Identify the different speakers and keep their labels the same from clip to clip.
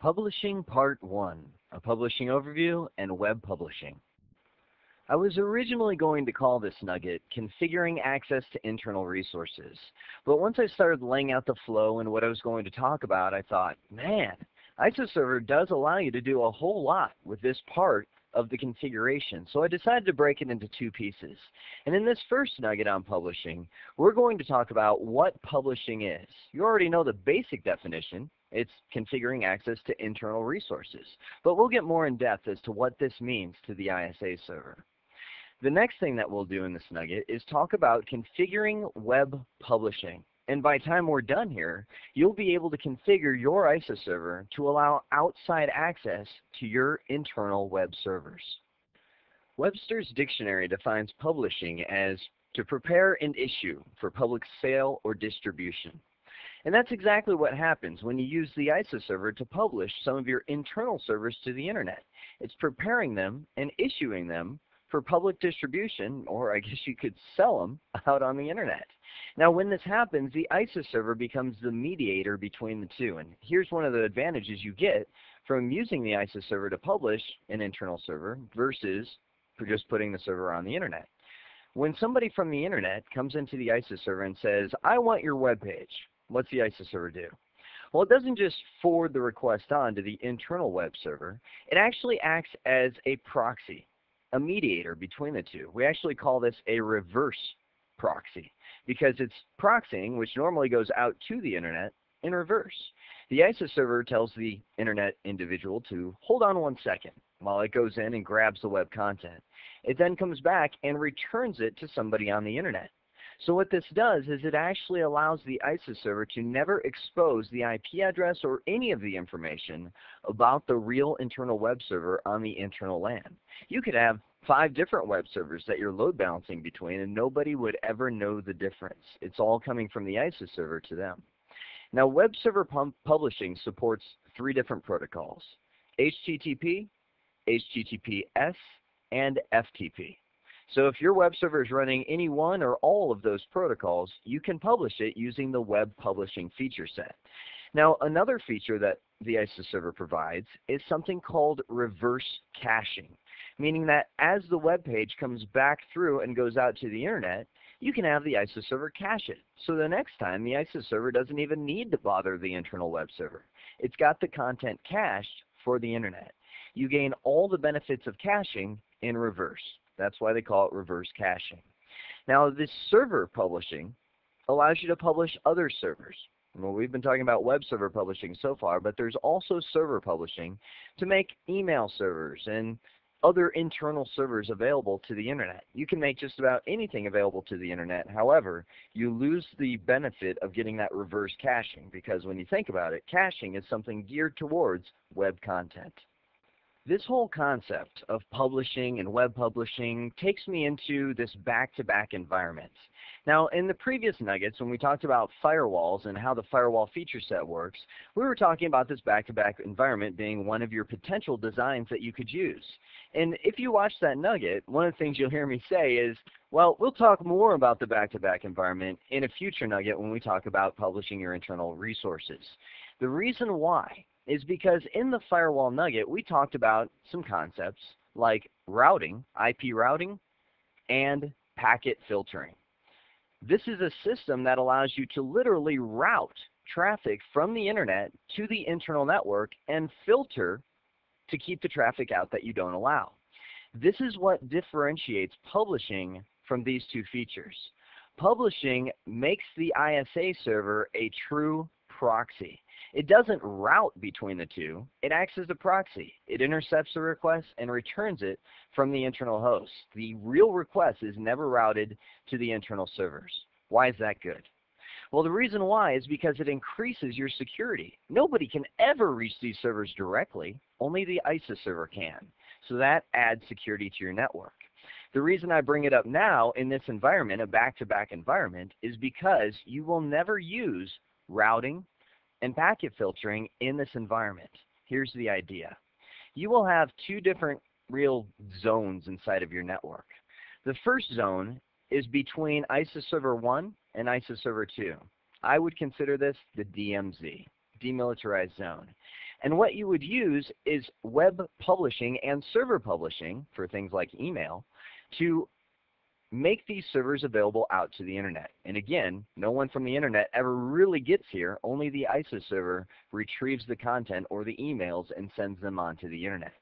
Speaker 1: Publishing Part 1, a publishing overview and web publishing. I was originally going to call this nugget Configuring Access to Internal Resources, but once I started laying out the flow and what I was going to talk about, I thought, man, ISO-server does allow you to do a whole lot with this part of the configuration, so I decided to break it into two pieces. And in this first nugget on publishing, we're going to talk about what publishing is. You already know the basic definition. It's configuring access to internal resources, but we'll get more in depth as to what this means to the ISA server. The next thing that we'll do in this nugget is talk about configuring web publishing. And by the time we're done here, you'll be able to configure your ISA server to allow outside access to your internal web servers. Webster's dictionary defines publishing as to prepare and issue for public sale or distribution. And that's exactly what happens when you use the ISA server to publish some of your internal servers to the internet. It's preparing them and issuing them for public distribution, or I guess you could sell them out on the internet. Now when this happens, the ISA server becomes the mediator between the two. And here's one of the advantages you get from using the ISA server to publish an internal server versus for just putting the server on the internet. When somebody from the internet comes into the ISA server and says, I want your web page, what's the ISA server do? Well, it doesn't just forward the request on to the internal web server. It actually acts as a proxy, a mediator between the two. We actually call this a reverse proxy because it's proxying, which normally goes out to the internet, in reverse. The ISA server tells the internet individual to hold on 1 second while it goes in and grabs the web content. It then comes back and returns it to somebody on the internet. So what this does is it actually allows the ISA server to never expose the IP address or any of the information about the real internal web server on the internal LAN. You could have 5 different web servers that you're load balancing between and nobody would ever know the difference. It's all coming from the ISA server to them. Now web server publishing supports 3 different protocols: HTTP, HTTPS, and FTP. So if your web server is running any one or all of those protocols, you can publish it using the web publishing feature set. Now another feature that the ISA server provides is something called reverse caching, meaning that as the web page comes back through and goes out to the internet, you can have the ISA server cache it. So the next time the ISA server doesn't even need to bother the internal web server. It's got the content cached for the internet. You gain all the benefits of caching in reverse. That's why they call it reverse caching. Now this server publishing allows you to publish other servers. Well, we've been talking about web server publishing so far, but there's also server publishing to make email servers and other internal servers available to the internet. You can make just about anything available to the internet. However, you lose the benefit of getting that reverse caching because when you think about it, caching is something geared towards web content. This whole concept of publishing and web publishing takes me into this back-to-back environment. Now, in the previous nuggets, when we talked about firewalls and how the firewall feature set works, we were talking about this back-to-back environment being one of your potential designs that you could use. And if you watch that nugget, one of the things you'll hear me say is, well, we'll talk more about the back-to-back environment in a future nugget when we talk about publishing your internal resources. The reason why is because in the firewall nugget, we talked about some concepts like routing, IP routing, and packet filtering. This is a system that allows you to literally route traffic from the internet to the internal network and filter to keep the traffic out that you don't allow. This is what differentiates publishing from these two features. Publishing makes the ISA server a true proxy. It doesn't route between the two. It acts as a proxy. It intercepts the request and returns it from the internal host. The real request is never routed to the internal servers. Why is that good? Well, the reason why is because it increases your security. Nobody can ever reach these servers directly. Only the ISA server can. So that adds security to your network. The reason I bring it up now in this environment, a back-to-back environment, is because you will never use routing and packet filtering in this environment. Here's the idea. You will have 2 different real zones inside of your network. The first zone is between ISA server 1 and ISA server 2. I would consider this the DMZ, demilitarized zone. And what you would use is web publishing and server publishing for things like email to make these servers available out to the internet. And again, no one from the internet ever really gets here. Only the ISO server retrieves the content or the emails and sends them onto the internet.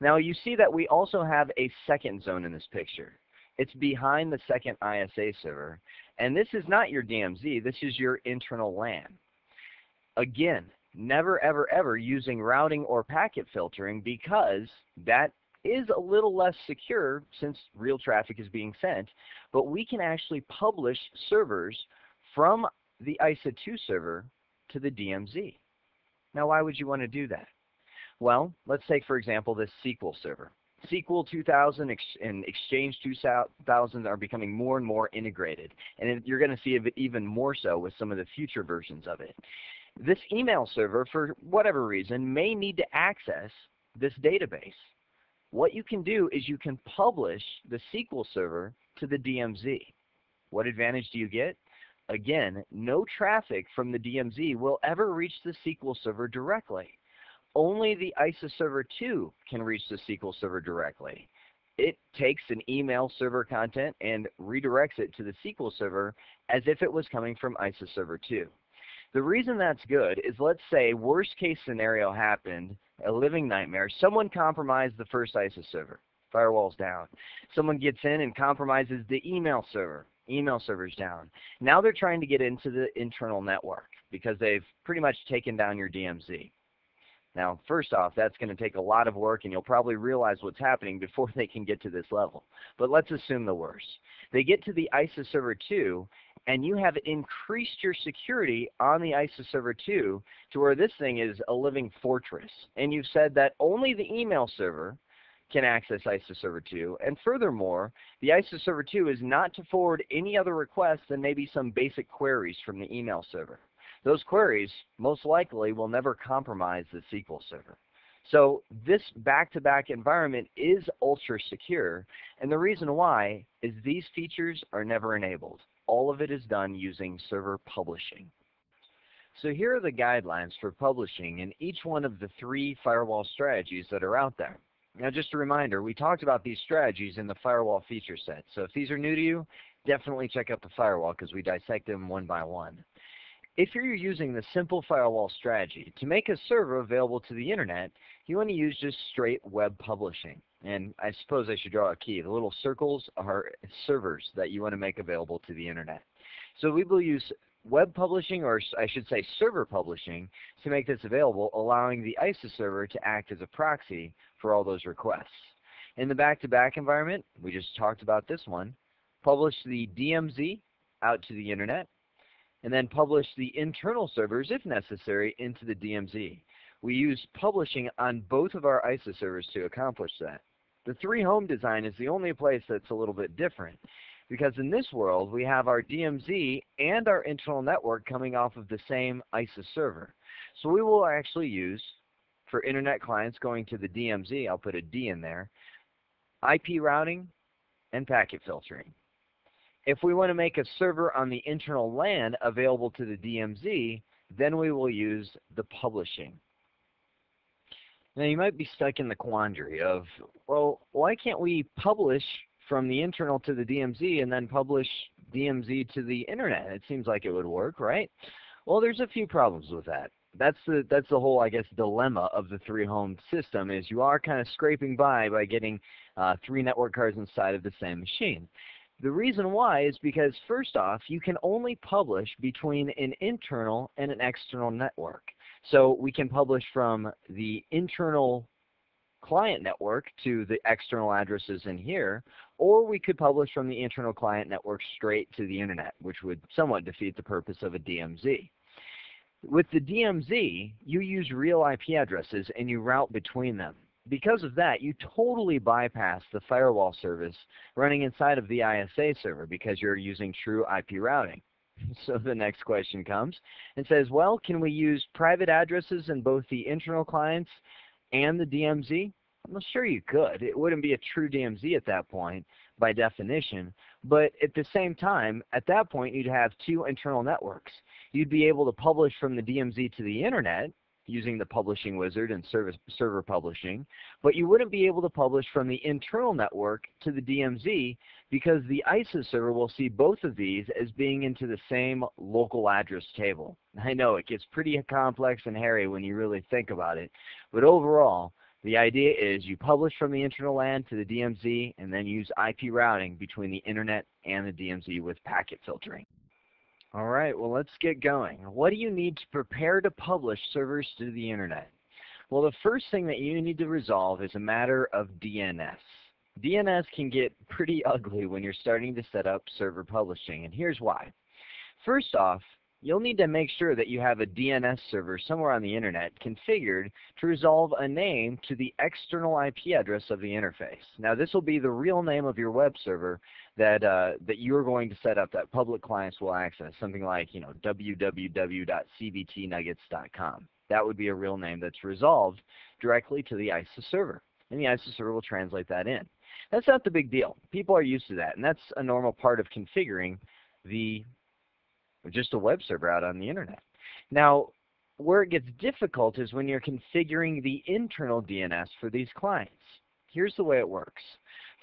Speaker 1: Now you see that we also have a second zone in this picture. It's behind the second ISA server. And this is not your DMZ. This is your internal LAN. Again, never, ever, ever using routing or packet filtering, because that is a little less secure since real traffic is being sent. But we can actually publish servers from the ISA2 server to the DMZ. Now, why would you want to do that? Well, let's take, for example, this SQL server. SQL 2000 and Exchange 2000 are becoming more and more integrated, and you're going to see it even more so with some of the future versions of it. This email server, for whatever reason, may need to access this database. What you can do is you can publish the SQL server to the DMZ. What advantage do you get? Again, no traffic from the DMZ will ever reach the SQL server directly. Only the ISA server 2 can reach the SQL server directly. It takes an email server content and redirects it to the SQL server as if it was coming from ISA server 2. The reason that's good is, let's say worst case scenario happened, a living nightmare. Someone compromised the first ISA server. Firewall's down. Someone gets in and compromises the email server. Email server's down. Now they're trying to get into the internal network because they've pretty much taken down your DMZ. Now, first off, that's going to take a lot of work, and you'll probably realize what's happening before they can get to this level. But let's assume the worst. They get to the ISA server 2, and you have increased your security on the ISA server 2 to where this thing is a living fortress. And you've said that only the email server can access ISA server 2. And furthermore, the ISA server 2 is not to forward any other requests than maybe some basic queries from the email server. Those queries most likely will never compromise the SQL server. So this back-to-back environment is ultra secure, and the reason why is these features are never enabled. All of it is done using server publishing. So here are the guidelines for publishing in each one of the 3 firewall strategies that are out there. Now, just a reminder, we talked about these strategies in the firewall feature set. So if these are new to you, definitely check out the firewall because we dissect them one by one. If you're using the simple firewall strategy, to make a server available to the internet, you want to use just straight web publishing. And I suppose I should draw a key. The little circles are servers that you want to make available to the internet. So we will use web publishing, or I should say server publishing, to make this available, allowing the ISA server to act as a proxy for all those requests. In the back-to-back environment, we just talked about this one, publish the DMZ out to the internet, and then publish the internal servers, if necessary, into the DMZ. We use publishing on both of our ISA servers to accomplish that. The 3-home design is the only place that's a little bit different, because in this world, we have our DMZ and our internal network coming off of the same ISA server. So we will actually use, for internet clients going to the DMZ, I'll put a D in there, IP routing and packet filtering. If we want to make a server on the internal LAN available to the DMZ, then we will use the publishing. Now you might be stuck in the quandary of, well, why can't we publish from the internal to the DMZ and then publish DMZ to the internet? It seems like it would work, right? Well, there's a few problems with that. That's the whole, I guess, dilemma of the 3-home system, is you are kind of scraping by getting 3 network cards inside of the same machine. The reason why is because, first off, you can only publish between an internal and an external network. So we can publish from the internal client network to the external addresses in here, or we could publish from the internal client network straight to the internet, which would somewhat defeat the purpose of a DMZ. With the DMZ, you use real IP addresses and you route between them. Because of that, you totally bypass the firewall service running inside of the ISA server because you're using true IP routing. So the next question comes and says, well, can we use private addresses in both the internal clients and the DMZ? Well, sure you could. It wouldn't be a true DMZ at that point by definition, but at the same time, at that point, you'd have 2 internal networks. You'd be able to publish from the DMZ to the internet, using the publishing wizard and server publishing, but you wouldn't be able to publish from the internal network to the DMZ because the ISO server will see both of these as being into the same local address table. I know it gets pretty complex and hairy when you really think about it, but overall, the idea is you publish from the internal LAN to the DMZ and then use IP routing between the internet and the DMZ with packet filtering. All right, well, let's get going. What do you need to prepare to publish servers to the internet? Well, the first thing that you need to resolve is a matter of DNS. DNS can get pretty ugly when you're starting to set up server publishing, and here's why. First off, you'll need to make sure that you have a DNS server somewhere on the internet configured to resolve a name to the external IP address of the interface. Now, this will be the real name of your web server that you're going to set up that public clients will access, something like, www.cbtnuggets.com. That would be a real name that's resolved directly to the ISO server, and the ISO server will translate that in. That's not the big deal. People are used to that, and that's a normal part of configuring just a web server out on the internet. Now, where it gets difficult is when you're configuring the internal DNS for these clients. Here's the way it works.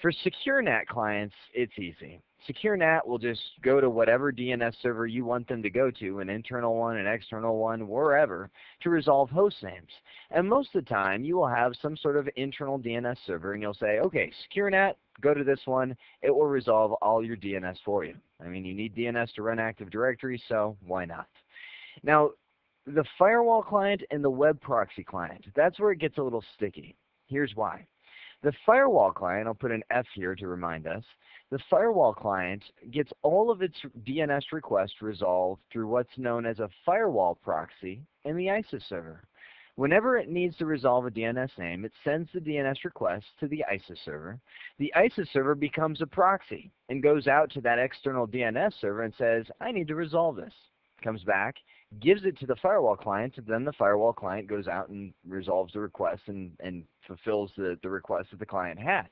Speaker 1: For secure NAT clients, it's easy. Secure NAT will just go to whatever DNS server you want them to go to, an internal one, an external one, wherever, to resolve host names. And most of the time, you will have some sort of internal DNS server, and you'll say, okay, secure NAT, go to this one. It will resolve all your DNS for you. I mean, you need DNS to run Active Directory, so why not? Now, the firewall client and the web proxy client, that's where it gets a little sticky. Here's why. The firewall client, I'll put an F here to remind us, the firewall client gets all of its DNS requests resolved through what's known as a firewall proxy in the ISO server. Whenever it needs to resolve a DNS name, it sends the DNS request to the ISO server. The ISO server becomes a proxy and goes out to that external DNS server and says, I need to resolve this. Comes back, gives it to the firewall client, and then the firewall client goes out and resolves the request and fulfills the request that the client had.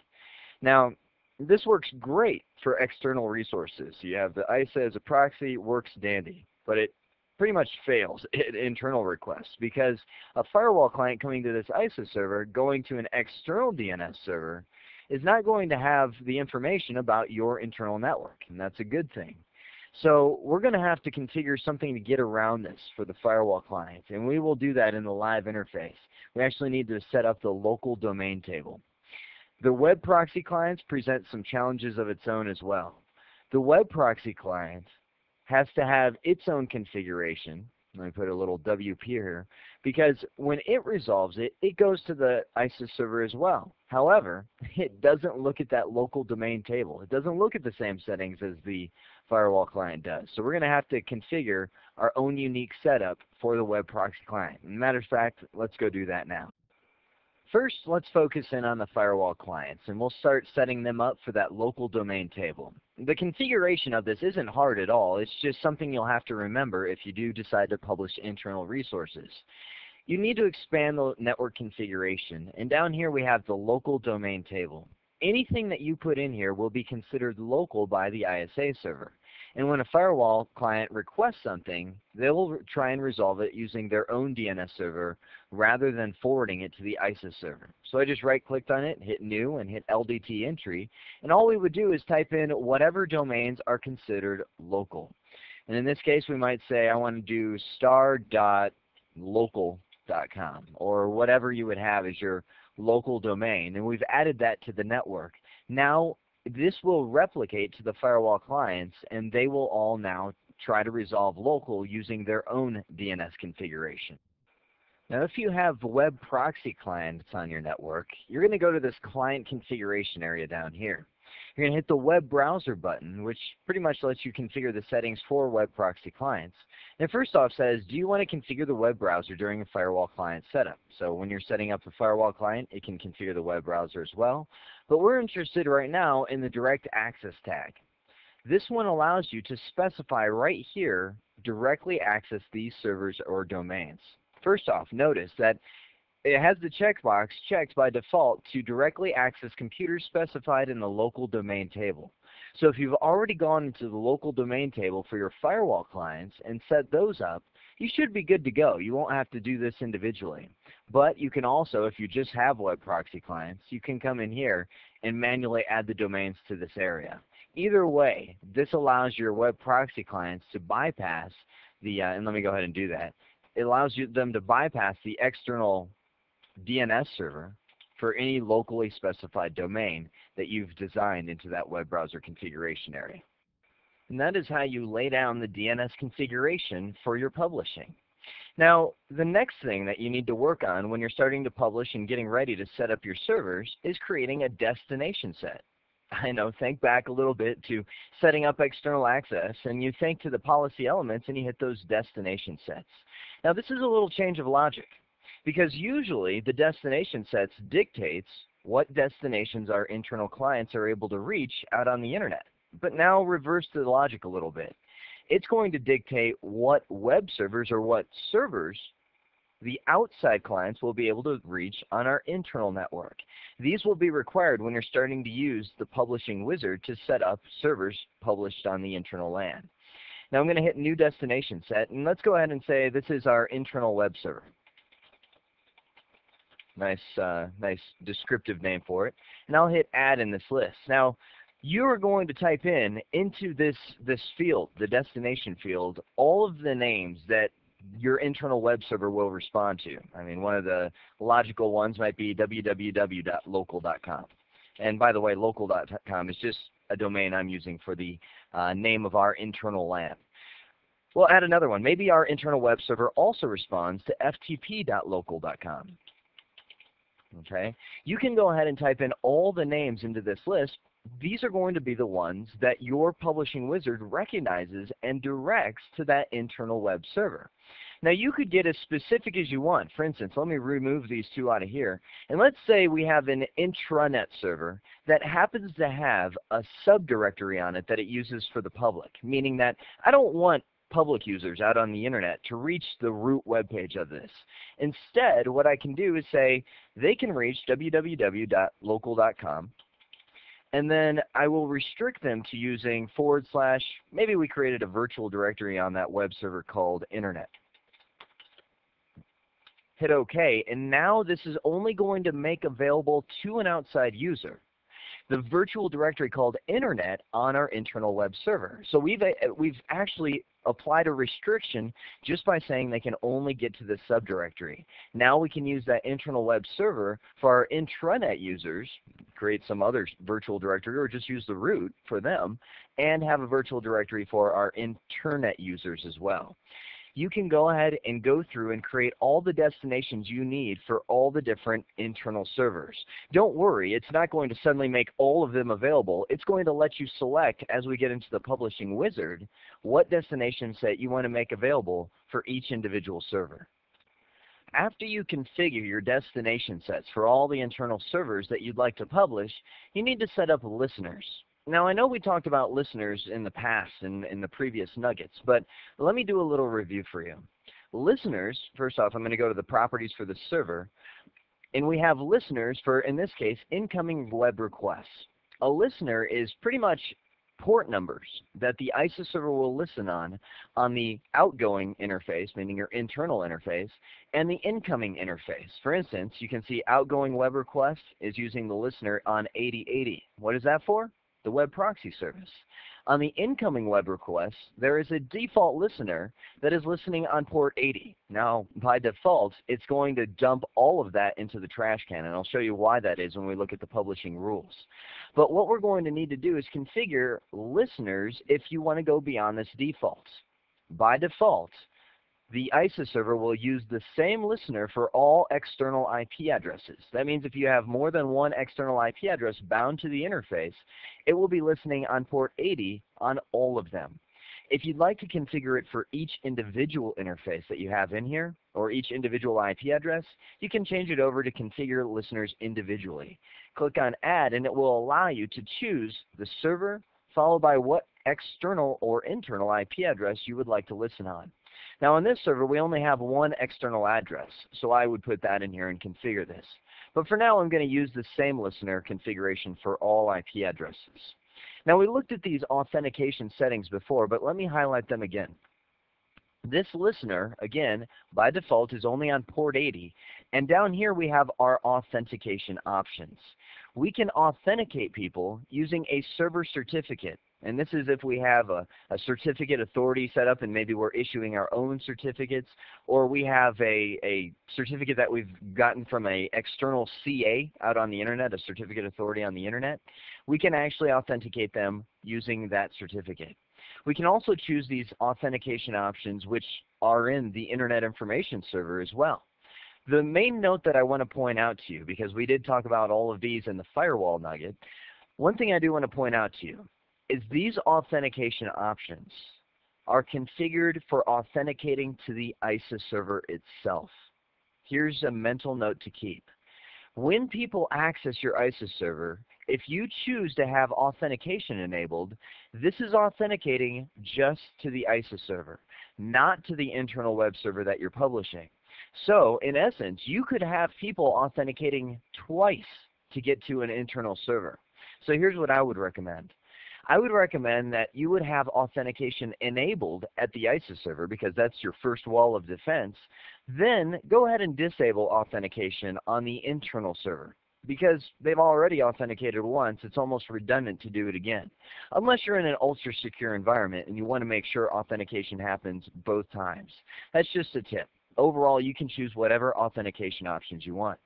Speaker 1: Now, this works great for external resources. You have the ISO as a proxy, works dandy, but it pretty much fails at internal requests because a firewall client coming to this ISO server going to an external DNS server is not going to have the information about your internal network, and that's a good thing. So we're going to have to configure something to get around this for the firewall client, and we will do that in the live interface. We actually need to set up the local domain table. The web proxy clients present some challenges of its own as well. The web proxy client has to have its own configuration. Let me put a little WP here, because when it resolves it, it goes to the ISO server as well. However, it doesn't look at that local domain table. It doesn't look at the same settings as the firewall client does. So we're going to have to configure our own unique setup for the web proxy client. As a matter of fact, let's go do that now. First, let's focus in on the firewall clients, and we'll start setting them up for that local domain table. The configuration of this isn't hard at all. It's just something you'll have to remember if you do decide to publish internal resources. You need to expand the network configuration, and down here we have the local domain table. Anything that you put in here will be considered local by the ISA server. And when a firewall client requests something, they will try and resolve it using their own DNS server rather than forwarding it to the ISO server. So I just right-clicked on it, hit New, and hit LDT Entry. And all we would do is type in whatever domains are considered local. And in this case, we might say, I want to do star.local.com, or whatever you would have as your local domain. And we've added that to the network. Now, this will replicate to the firewall clients, and they will all now try to resolve local using their own DNS configuration. Now, if you have web proxy clients on your network, you're going to go to this client configuration area down here. You're going to hit the web browser button, which pretty much lets you configure the settings for web proxy clients. And first off says, do you want to configure the web browser during a firewall client setup? So when you're setting up a firewall client, it can configure the web browser as well. But we're interested right now in the direct access tag. This one allows you to specify right here, directly access these servers or domains. First off, notice that it has the checkbox checked by default to directly access computers specified in the local domain table. So if you've already gone into the local domain table for your firewall clients and set those up, you should be good to go. You won't have to do this individually. But you can also, if you just have web proxy clients, you can come in here and manually add the domains to this area. Either way, this allows your web proxy clients to bypass the, and let me go ahead and do that. It allows them to bypass the external DNS server for any locally specified domain that you've designed into that web browser configuration area. And that is how you lay down the DNS configuration for your publishing. Now, the next thing that you need to work on when you're starting to publish and getting ready to set up your servers is creating a destination set. I know, think back a little bit to setting up external access, and you think to the policy elements and you hit those destination sets. Now, this is a little change of logic, because usually the destination sets dictates what destinations our internal clients are able to reach out on the internet. But now reverse the logic a little bit. It's going to dictate what web servers or what servers the outside clients will be able to reach on our internal network. These will be required when you're starting to use the publishing wizard to set up servers published on the internal LAN. Now I'm going to hit new destination set, and let's go ahead and say this is our internal web server. Nice descriptive name for it. And I'll hit add in this list. Now, you are going to type into this field, the destination field, all of the names that your internal web server will respond to. I mean, one of the logical ones might be www.local.com. And by the way, local.com is just a domain I'm using for the name of our internal LAN. We'll add another one. Maybe our internal web server also responds to ftp.local.com. Okay? You can go ahead and type in all the names into this list. These are going to be the ones that your publishing wizard recognizes and directs to that internal web server. Now, you could get as specific as you want. For instance, let me remove these two out of here. And let's say we have an intranet server that happens to have a subdirectory on it that it uses for the public, meaning that I don't want public users out on the internet to reach the root web page of this. Instead, what I can do is say they can reach www.local.com. And then I will restrict them to using / maybe we created a virtual directory on that web server called internet. Hit OK, and now this is only going to make available to an outside user the virtual directory called internet on our internal web server. So we've actually applied a restriction just by saying they can only get to the subdirectory. Now we can use that internal web server for our intranet users, create some other virtual directory, or just use the root for them, and have a virtual directory for our internet users as well. You can go ahead and go through and create all the destinations you need for all the different internal servers. Don't worry, it's not going to suddenly make all of them available. It's going to let you select, as we get into the publishing wizard, what destination set you want to make available for each individual server. After you configure your destination sets for all the internal servers that you'd like to publish, you need to set up listeners. Now, I know we talked about listeners in the past in the previous nuggets, but let me do a little review for you. Listeners, first off, I'm going to go to the properties for the server, and we have listeners for, in this case, incoming web requests. A listener is pretty much port numbers that the ISO server will listen on the outgoing interface, meaning your internal interface, and the incoming interface. For instance, you can see outgoing web request is using the listener on 8080. What is that for? The web proxy service. On the incoming web request, there is a default listener that is listening on port 80. Now, by default, it's going to dump all of that into the trash can, and I'll show you why that is when we look at the publishing rules. But what we're going to need to do is configure listeners if you want to go beyond this default. By default, the ISO server will use the same listener for all external IP addresses. That means if you have more than one external IP address bound to the interface, it will be listening on port 80 on all of them. If you'd like to configure it for each individual interface that you have in here, or each individual IP address, you can change it over to configure listeners individually. Click on Add, and it will allow you to choose the server followed by what external or internal IP address you would like to listen on. Now on this server, we only have one external address, so I would put that in here and configure this. But for now, I'm going to use the same listener configuration for all IP addresses. Now we looked at these authentication settings before, but let me highlight them again. This listener, again, by default is only on port 80, and down here we have our authentication options. We can authenticate people using a server certificate, and this is if we have a certificate authority set up and maybe we're issuing our own certificates, or we have a certificate that we've gotten from an external CA out on the internet, a certificate authority on the internet. We can actually authenticate them using that certificate. We can also choose these authentication options which are in the Internet Information Server as well. The main note that I want to point out to you, because we did talk about all of these in the firewall nugget, one thing I do want to point out to you is these authentication options are configured for authenticating to the ISA server itself. Here's a mental note to keep. When people access your ISA server, if you choose to have authentication enabled, this is authenticating just to the ISA server, not to the internal web server that you're publishing. So, in essence, you could have people authenticating twice to get to an internal server. So here's what I would recommend. I would recommend that you would have authentication enabled at the ISA server because that's your first wall of defense. Then go ahead and disable authentication on the internal server. Because they've already authenticated once, it's almost redundant to do it again. Unless you're in an ultra-secure environment and you want to make sure authentication happens both times. That's just a tip. Overall, you can choose whatever authentication options you want.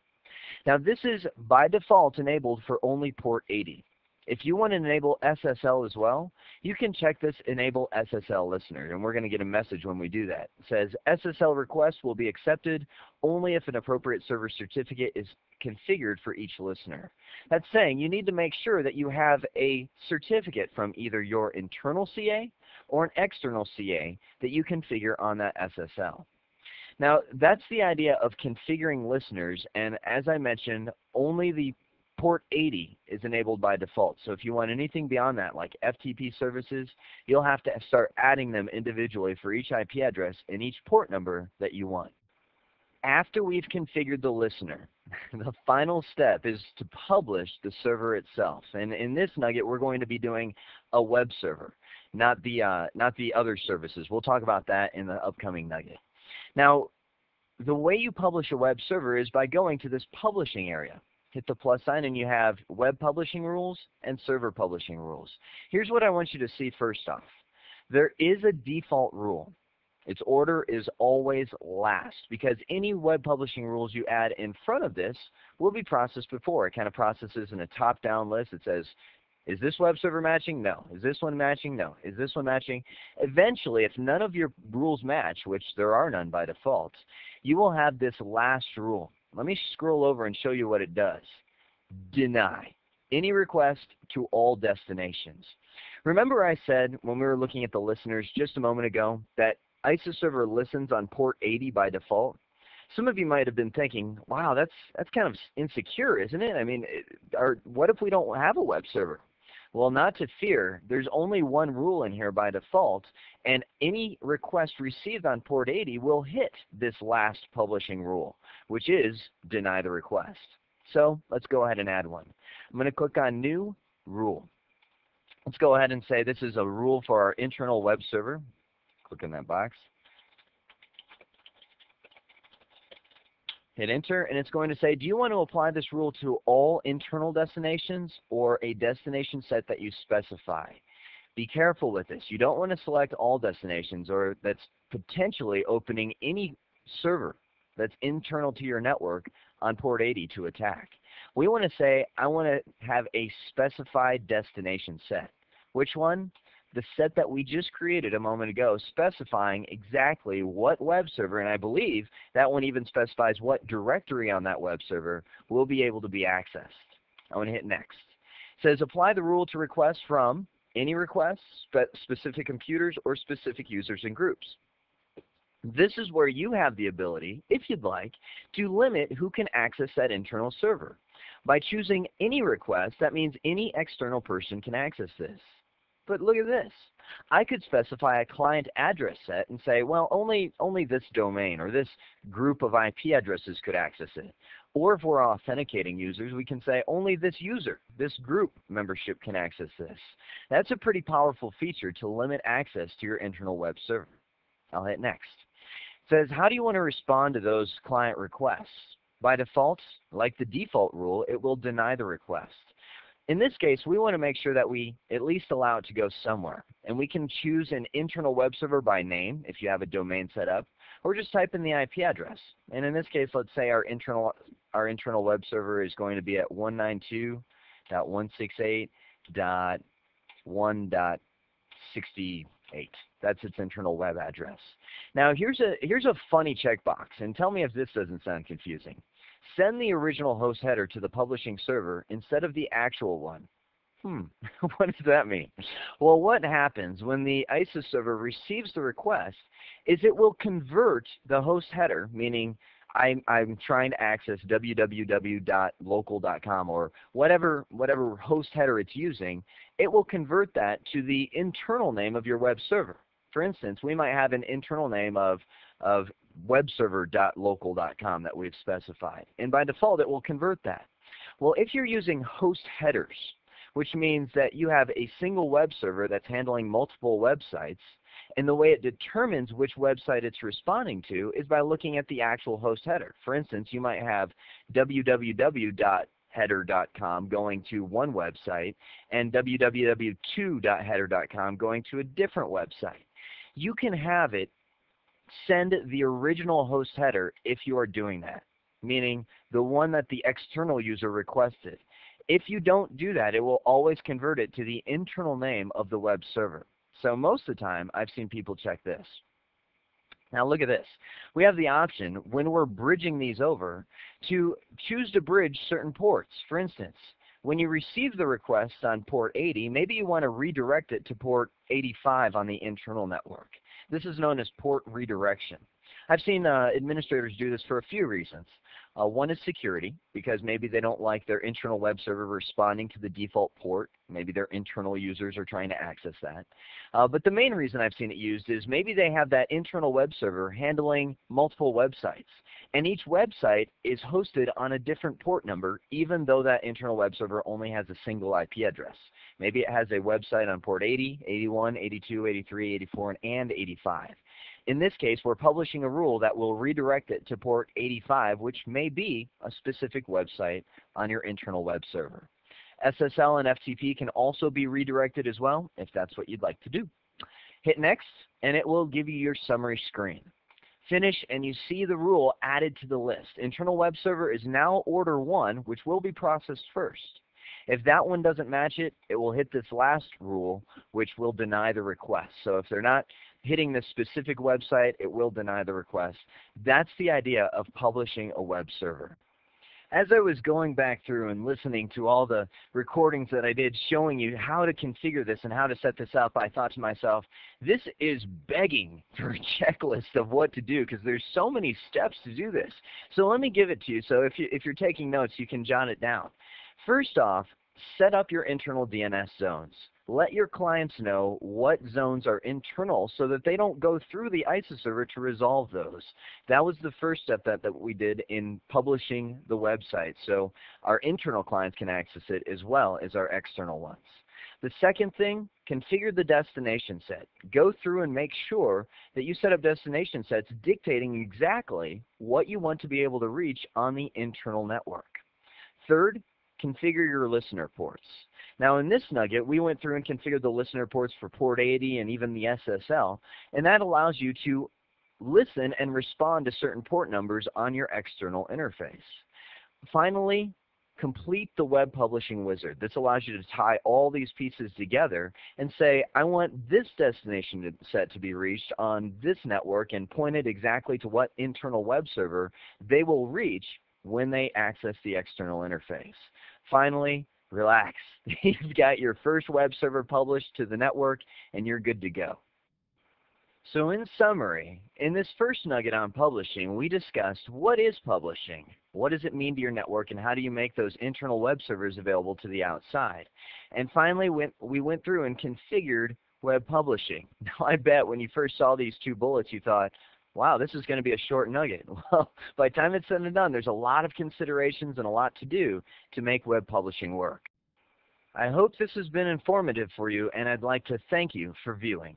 Speaker 1: Now, this is by default enabled for only port 80. If you want to enable SSL as well, you can check this Enable SSL Listener, and we're going to get a message when we do that. It says, SSL requests will be accepted only if an appropriate server certificate is configured for each listener. That's saying you need to make sure that you have a certificate from either your internal CA or an external CA that you configure on that SSL. Now, that's the idea of configuring listeners, and as I mentioned, only the port 80 is enabled by default. So if you want anything beyond that, like FTP services, you'll have to start adding them individually for each IP address and each port number that you want. After we've configured the listener, the final step is to publish the server itself. And in this nugget, we're going to be doing a web server, not the other services. We'll talk about that in the upcoming nugget. Now, the way you publish a web server is by going to this publishing area. Hit the plus sign and you have web publishing rules and server publishing rules. Here's what I want you to see first off. There is a default rule. Its order is always last because any web publishing rules you add in front of this will be processed before. It kind of processes in a top-down list. It says, is this web server matching? No. Is this one matching? No. Is this one matching? Eventually, if none of your rules match, which there are none by default, you will have this last rule. Let me scroll over and show you what it does. Deny any request to all destinations. Remember I said when we were looking at the listeners just a moment ago that ISA server listens on port 80 by default? Some of you might have been thinking, wow, that's kind of insecure, isn't it? I mean, what if we don't have a web server? Well, not to fear. There's only one rule in here by default, and any request received on port 80 will hit this last publishing rule, which is deny the request. So let's go ahead and add one. I'm going to click on New Rule. Let's go ahead and say this is a rule for our internal web server. Click in that box. Hit enter, and it's going to say, do you want to apply this rule to all internal destinations or a destination set that you specify? Be careful with this. You don't want to select all destinations, or that's potentially opening any server that's internal to your network on port 80 to attack. We want to say, I want to have a specified destination set. Which one? The set that we just created a moment ago, specifying exactly what web server, and I believe that one even specifies what directory on that web server will be able to be accessed. I want to hit next. It says apply the rule to requests from any requests, specific computers, or specific users and groups. This is where you have the ability, if you'd like, to limit who can access that internal server. By choosing any request, that means any external person can access this. But look at this. I could specify a client address set and say, well, only this domain or this group of IP addresses could access it. Or if we're authenticating users, we can say only this user, this group membership can access this. That's a pretty powerful feature to limit access to your internal web server. I'll hit next. It says, how do you want to respond to those client requests? By default, like the default rule, it will deny the request. In this case, we want to make sure that we at least allow it to go somewhere. And we can choose an internal web server by name if you have a domain set up, or just type in the IP address. And in this case, let's say our internal web server is going to be at 192.168.1.68. That's its internal web address. Now here's a funny checkbox, and tell me if this doesn't sound confusing. Send the original host header to the publishing server instead of the actual one. What does that mean? Well, what happens when the ISIS server receives the request is it will convert the host header, meaning I'm trying to access www.local.com or whatever host header it's using, it will convert that to the internal name of your web server. For instance, we might have an internal name of webserver.local.com that we've specified. And by default, it will convert that. Well, if you're using host headers, which means that you have a single web server that's handling multiple websites, and the way it determines which website it's responding to is by looking at the actual host header. For instance, you might have www.header.com going to one website and www.2.header.com going to a different website. You can have it send the original host header if you are doing that, meaning the one that the external user requested. If you don't do that, it will always convert it to the internal name of the web server. So most of the time, I've seen people check this. Now look at this. We have the option, when we're bridging these over, to choose to bridge certain ports. For instance, when you receive the request on port 80, maybe you want to redirect it to port 85 on the internal network. This is known as port redirection. I've seen administrators do this for a few reasons. One is security, because maybe they don't like their internal web server responding to the default port. Maybe their internal users are trying to access that. But the main reason I've seen it used is maybe they have that internal web server handling multiple websites. And each website is hosted on a different port number, even though that internal web server only has a single IP address. Maybe it has a website on port 80, 81, 82, 83, 84, and 85. In this case, we're publishing a rule that will redirect it to port 85, which may be a specific website on your internal web server. SSL and FTP can also be redirected as well, if that's what you'd like to do. Hit Next, and it will give you your summary screen. Finish, and you see the rule added to the list. Internal web server is now order 1, which will be processed first. If that one doesn't match it, it will hit this last rule, which will deny the request. So if they're not hitting this specific website, it will deny the request. That's the idea of publishing a web server. As I was going back through and listening to all the recordings that I did showing you how to configure this and how to set this up, I thought to myself, this is begging for a checklist of what to do because there's so many steps to do this. So let me give it to you. So if you're taking notes, you can jot it down. First off, set up your internal DNS zones. Let your clients know what zones are internal so that they don't go through the ISIS server to resolve those. That was the first step that we did in publishing the website, so our internal clients can access it as well as our external ones. The second thing, configure the destination set. Go through and make sure that you set up destination sets dictating exactly what you want to be able to reach on the internal network. Third, configure your listener ports. Now in this nugget, we went through and configured the listener ports for port 80 and even the SSL, and that allows you to listen and respond to certain port numbers on your external interface. Finally, complete the web publishing wizard. This allows you to tie all these pieces together and say, I want this destination set to be reached on this network and point it exactly to what internal web server they will reach when they access the external interface. Finally, relax. You've got your first web server published to the network and you're good to go. So in summary, in this first nugget on publishing, we discussed what is publishing, what does it mean to your network, and how do you make those internal web servers available to the outside. And finally, we went through and configured web publishing. Now I bet when you first saw these two bullets you thought, wow, this is going to be a short nugget. Well, by the time it's said and done, there's a lot of considerations and a lot to do to make web publishing work. I hope this has been informative for you, and I'd like to thank you for viewing.